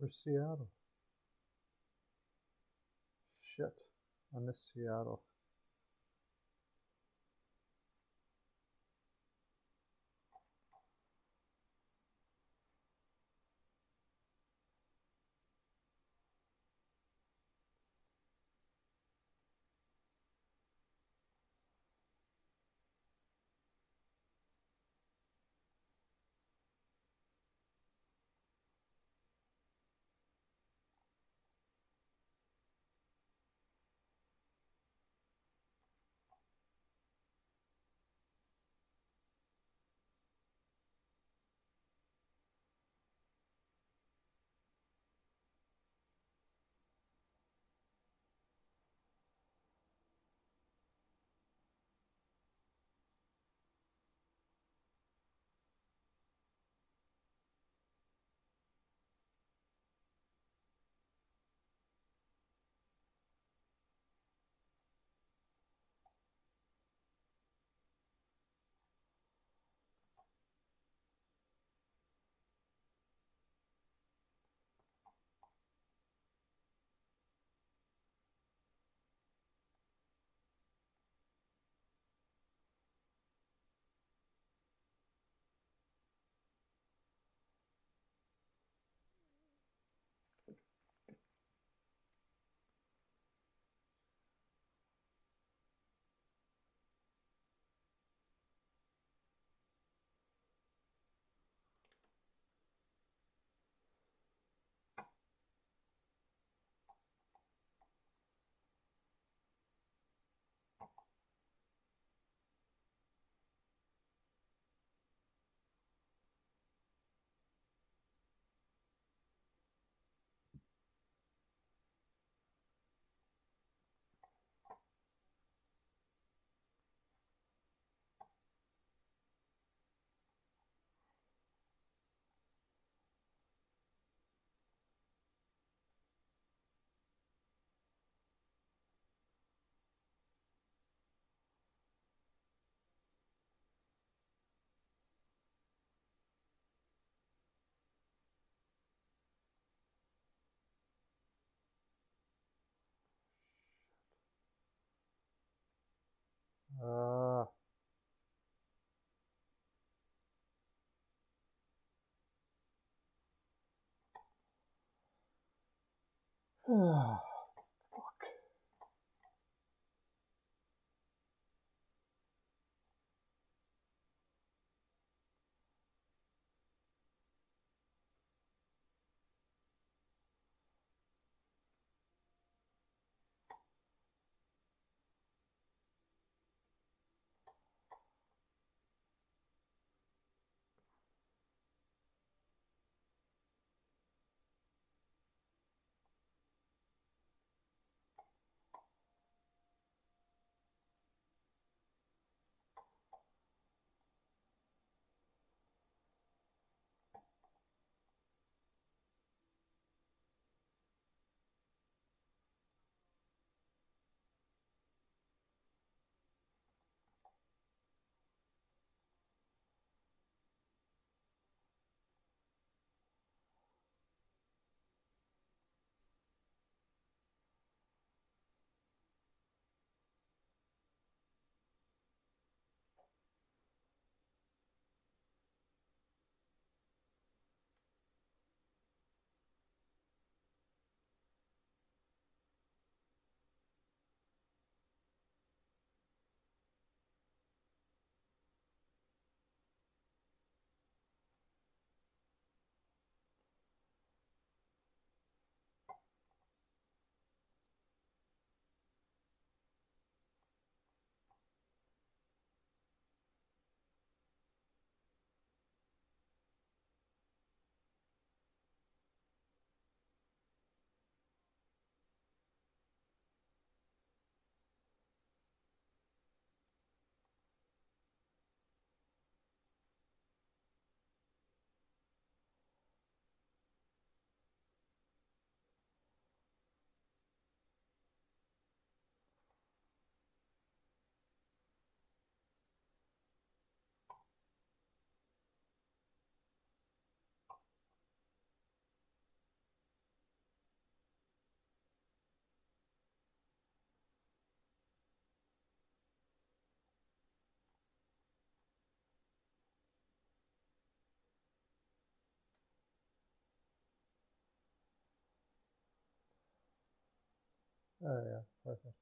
Where's Seattle? Shit, I miss Seattle. Ah. Fuck. Oh yeah, perfect.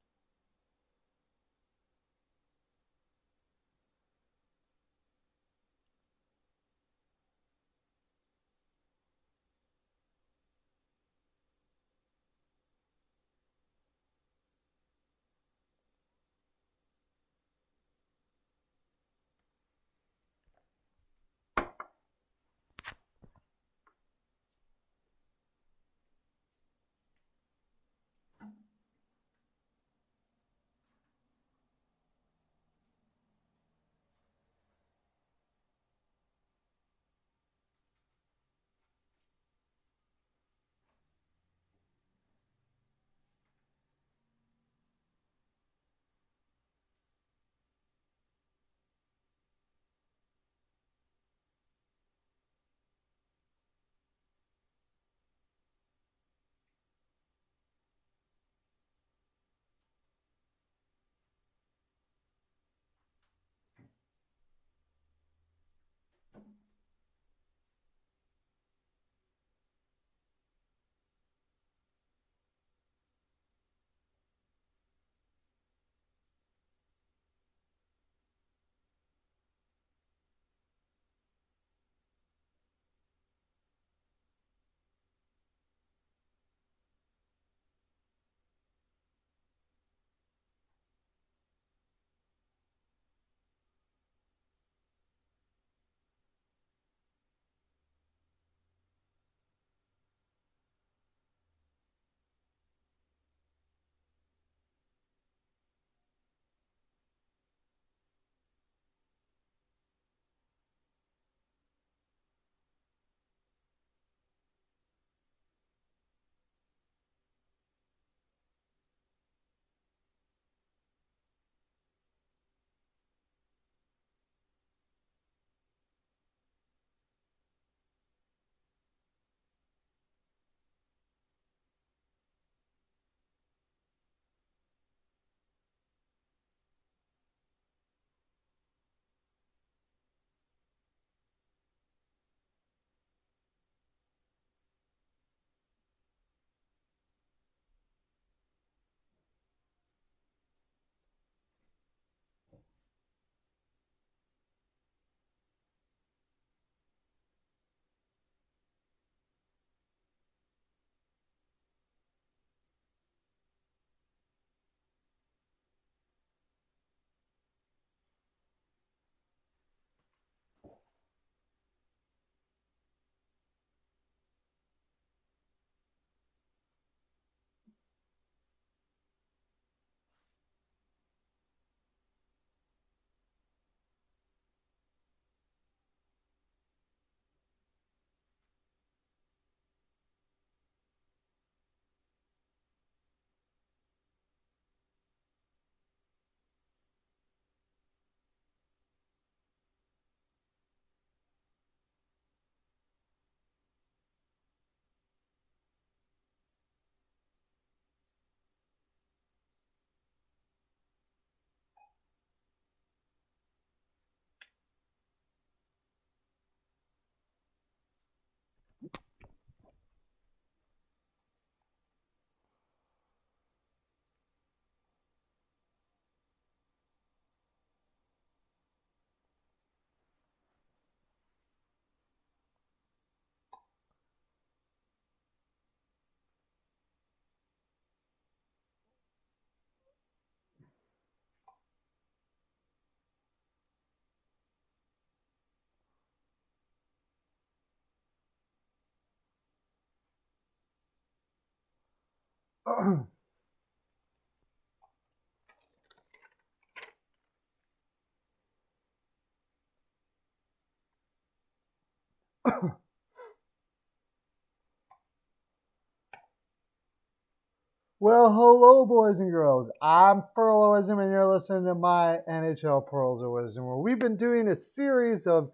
Well, hello, boys and girls. I'm FROLIC, and you're listening to my NHL Pearls of Wisdom, where we've been doing a series of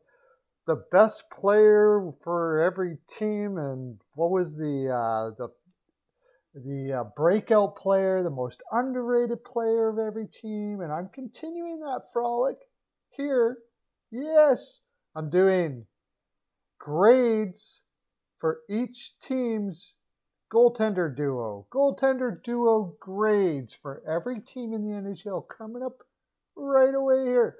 the best player for every team, and what was the breakout player, the most underrated player of every team, and I'm continuing that frolic here. Yes, I'm doing grades for each team's Goaltender duo. Goaltender duo grades for every team in the NHL coming up right away here.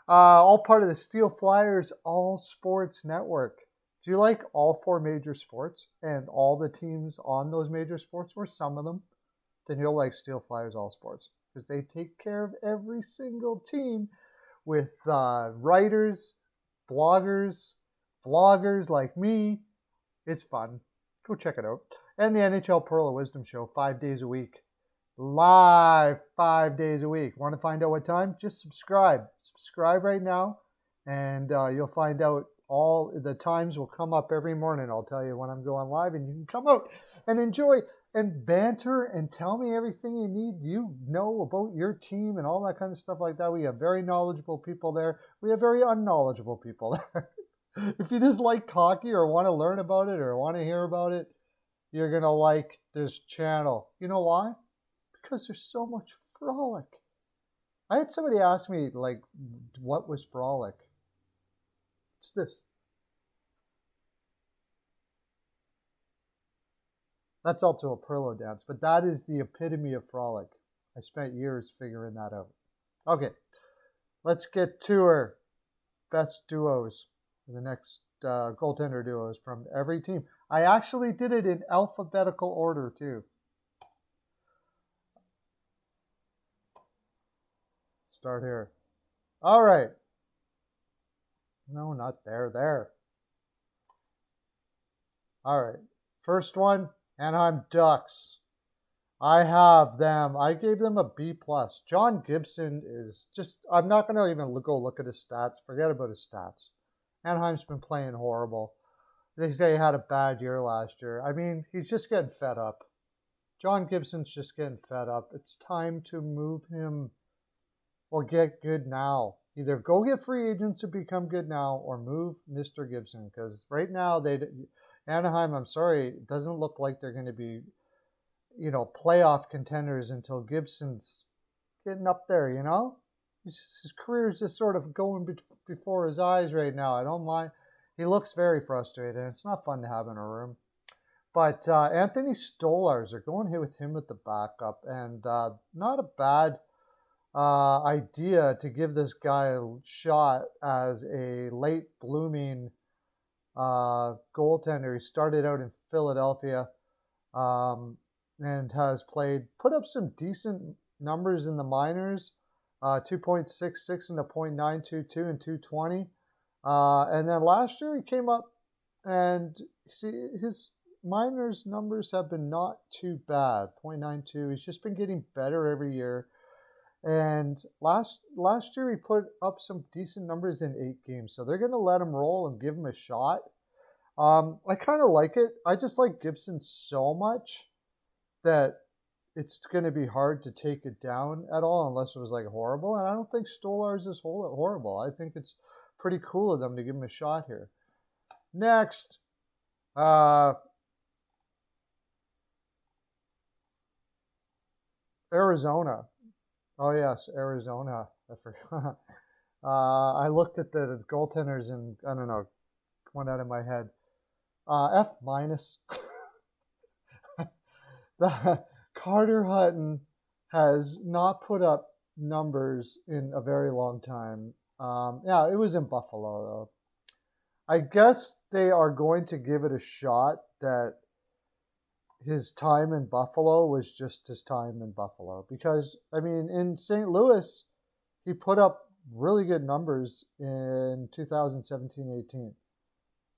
All part of the Steel Flyers All Sports Network. Do you like all 4 major sports and all the teams on those major sports, or some of them? Then you'll like Steel Flyers All Sports, because they take care of every single team with writers, bloggers, vloggers like me. It's fun. Go check it out. And the NHL Pearl of Wisdom show 5 days a week. Live 5 days a week. Want to find out what time? Just subscribe. Subscribe right now, and you'll find out all the times will come up every morning. I'll tell you when I'm going live, and you can come out and enjoy and banter and tell me everything you need. You know about your team and all that kind of stuff like that. We have very knowledgeable people there. We have very unknowledgeable people there. If you just like hockey or want to learn about it or want to hear about it, you're going to like this channel. You know why? Because there's so much frolic. I had somebody ask me, like, what was frolic? It's this. That's also a Perlo dance, but that is the epitome of frolic. I spent years figuring that out. Okay, let's get to our best duos, the next goaltender duos from every team. I actually did it in alphabetical order, too. Start here. All right. No, not there. There. All right. First one, Anaheim Ducks. I have them. I gave them a B+. John Gibson is just, I'm not going to even go look at his stats. Forget about his stats. Anaheim's been playing horrible. They say he had a bad year last year. I mean, he's just getting fed up. John Gibson's just getting fed up. It's time to move him or get good now. Either go get free agents to become good now or move Mr. Gibson, because right now Anaheim, I'm sorry, it doesn't look like they're going to be, playoff contenders until Gibson's getting up there, His career is just sort of going before his eyes right now. I don't mind. He looks very frustrated, and it's not fun to have in a room. But Anthony Stolarz, are going here with him at the backup, and not a bad idea to give this guy a shot as a late blooming goaltender. He started out in Philadelphia and has put up some decent numbers in the minors, 2.66 and a .922 and 220. And then last year he came up, and see, his minors numbers have been not too bad, .92. He's just been getting better every year. And last year he put up some decent numbers in 8 games. So they're going to let him roll and give him a shot. I kind of like it. I just like Gibson so much that it's going to be hard to take it down at all unless it was like horrible. And I don't think Stolarz is horrible. I think it's pretty cool of them to give him a shot here. Next, Arizona. Oh, yes, Arizona. I forgot. I looked at the goaltenders and, I don't know, went out of my head. F-. Carter Hutton has not put up numbers in a very long time. Yeah, it was in Buffalo, though. I guess they are going to give it a shot that his time in Buffalo was just his time in Buffalo. Because, I mean, in St. Louis, he put up really good numbers in 2017-18.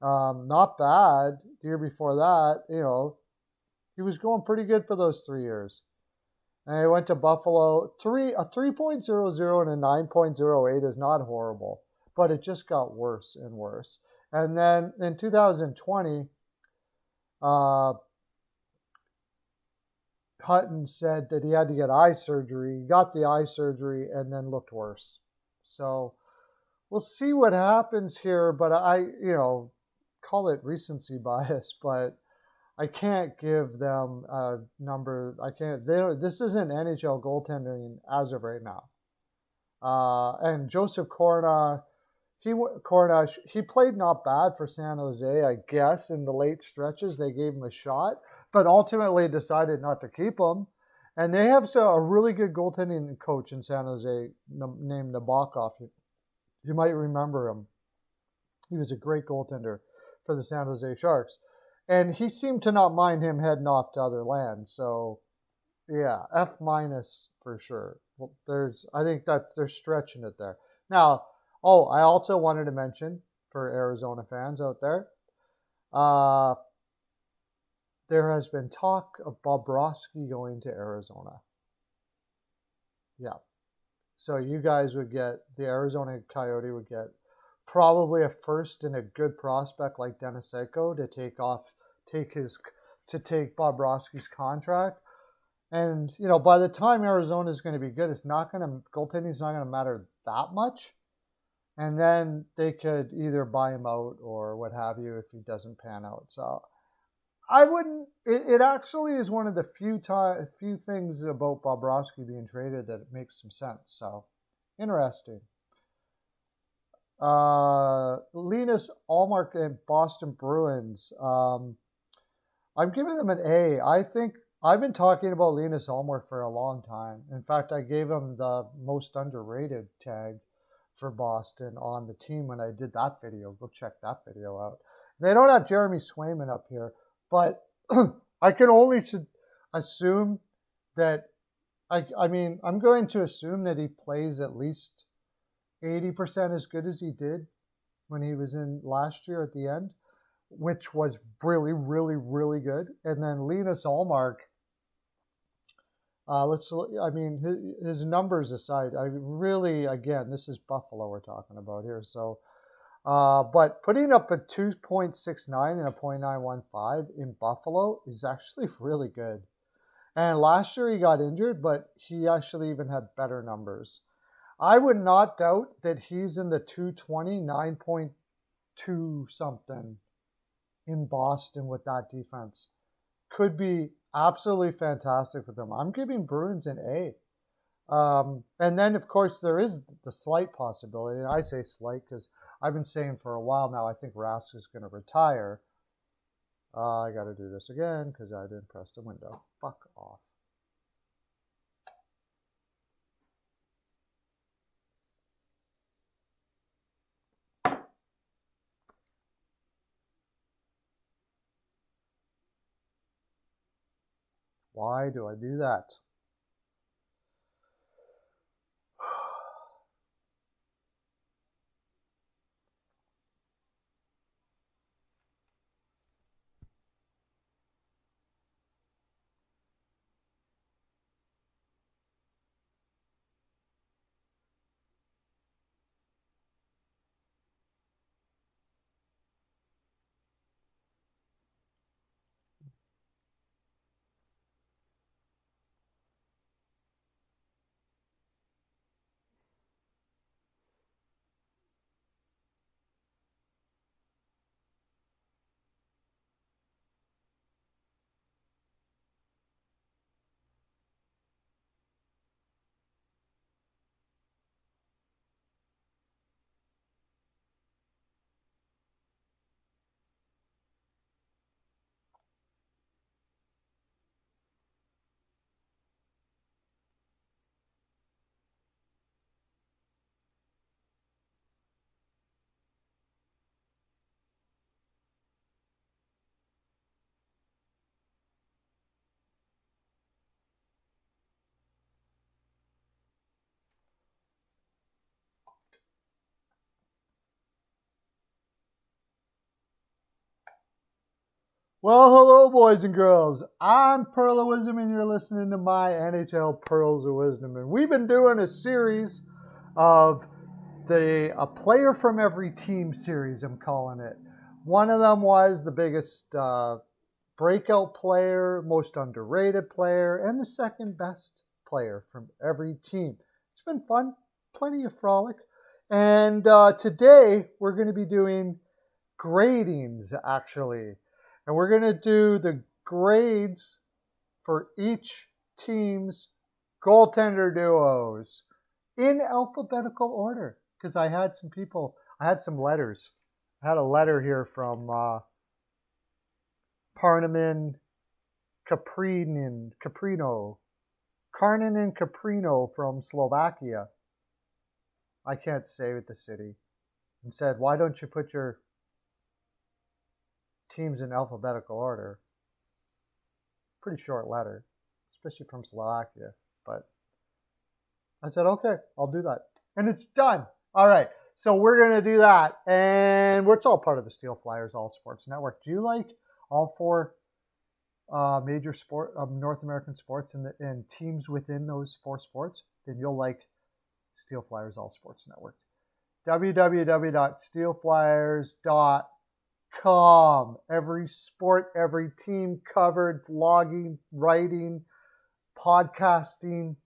Not bad. The year before that, he was going pretty good for those 3 years. And he went to Buffalo. A 3.00 and a 9.08 is not horrible, but it just got worse and worse. And then in 2020, Hutton said that he had to get eye surgery. He got the eye surgery and then looked worse. So we'll see what happens here, but I call it recency bias, but I can't give them a number. I can't. This isn't NHL goaltending as of right now. And Joseph Cornish, he played not bad for San Jose, I guess. In the late stretches, they gave him a shot. but ultimately decided not to keep him. And they have a really good goaltending coach in San Jose named Nabokov. You might remember him. He was a great goaltender for the San Jose Sharks. And he seemed to not mind him heading off to other lands. So, yeah, F- for sure. Well, I think that they're stretching it there. Now, I also wanted to mention for Arizona fans out there, there has been talk of Bobrovsky going to Arizona. Yeah. So you guys would get, the Arizona Coyote would get probably a first and a good prospect like Denisenko to take Bobrovsky's contract. And, by the time Arizona is going to be good, goaltending is not going to matter that much. And then they could either buy him out or what have you if he doesn't pan out. So I wouldn't. It actually is one of the few things about Bobrovsky being traded that makes some sense. So interesting. Linus Ullmark and Boston Bruins. I'm giving them an A. I think I've been talking about Linus Ullmark for a long time. In fact, I gave him the most underrated tag for Boston on the team when I did that video. Go check that video out. They don't have Jeremy Swayman up here, but I can only assume that, I'm going to assume that he plays at least 80% as good as he did when he was in last year at the end, which was really, really, really good. And then Linus Ullmark, his numbers aside, again, this is Buffalo we're talking about here. So, but putting up a 2.69 and a .915 in Buffalo is actually really good. And last year he got injured, but he actually even had better numbers. I would not doubt that he's in the 220, 9.2 something in Boston with that defense. Could be absolutely fantastic for them. I'm giving Bruins an A. And then, of course, there is the slight possibility, and I say slight because I've been saying for a while now I think Rask is going to retire. I got to do this again because I didn't press the window. Fuck off. Why do I do that? Well, hello, boys and girls. I'm Pearl of Wisdom, and you're listening to my NHL Pearls of Wisdom. And we've been doing a series of a player from every team series, I'm calling it. One of them was the biggest breakout player, most underrated player, and the second best player from every team. It's been fun, plenty of frolic. And today we're going to be doing gradings, actually. And we're going to do the grades for each team's goaltender duos in alphabetical order. Because I had some letters. I had a letter here from Parnaman Kaprino from Slovakia. I can't say with the city. And said, why don't you put your teams in alphabetical order? Pretty short letter, especially from Slovakia. But I said, okay, I'll do that. And it's done. All right. So we're going to do that. And it's all part of the Steel Flyers All Sports Network. Do you like all four major North American sports and teams within those four sports? Then you'll like Steel Flyers All Sports Network. www.steelflyers.com. Every sport, every team covered, vlogging, writing, podcasting.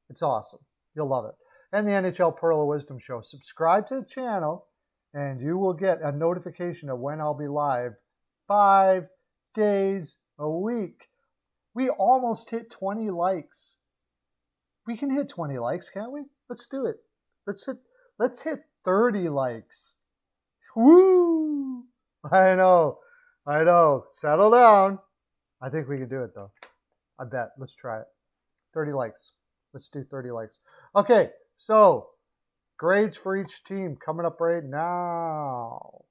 It's awesome. You'll love it. And the NHL Pearl of Wisdom Show. Subscribe to the channel and you will get a notification of when I'll be live 5 days a week. We almost hit 20 likes. We can hit 20 likes, can't we? Let's do it. Let's hit 30 likes. Woo! I know. Settle down. I think we can do it though. I bet. Let's try it. 30 likes. Let's do 30 likes. Okay, so grades for each team coming up right now.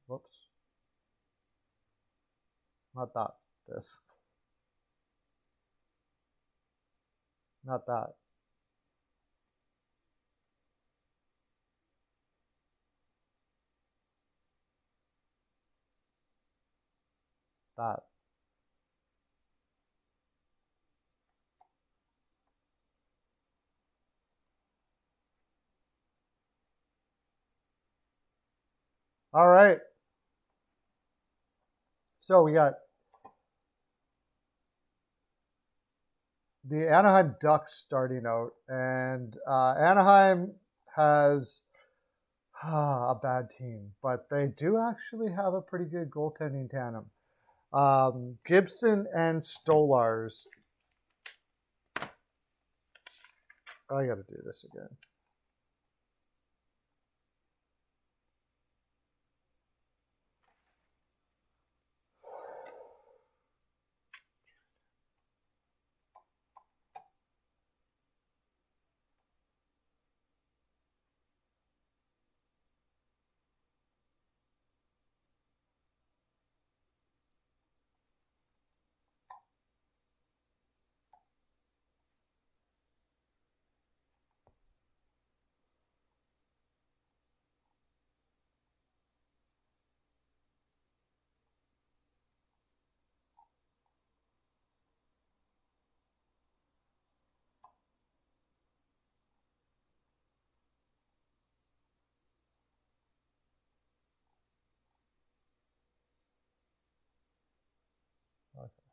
Whoops. Not that. This. Not that. That. All right. So we got the Anaheim Ducks starting out, and Anaheim has a bad team, but they do actually have a pretty good goaltending tandem. Gibson and Stolars. I got to do this again. Okay.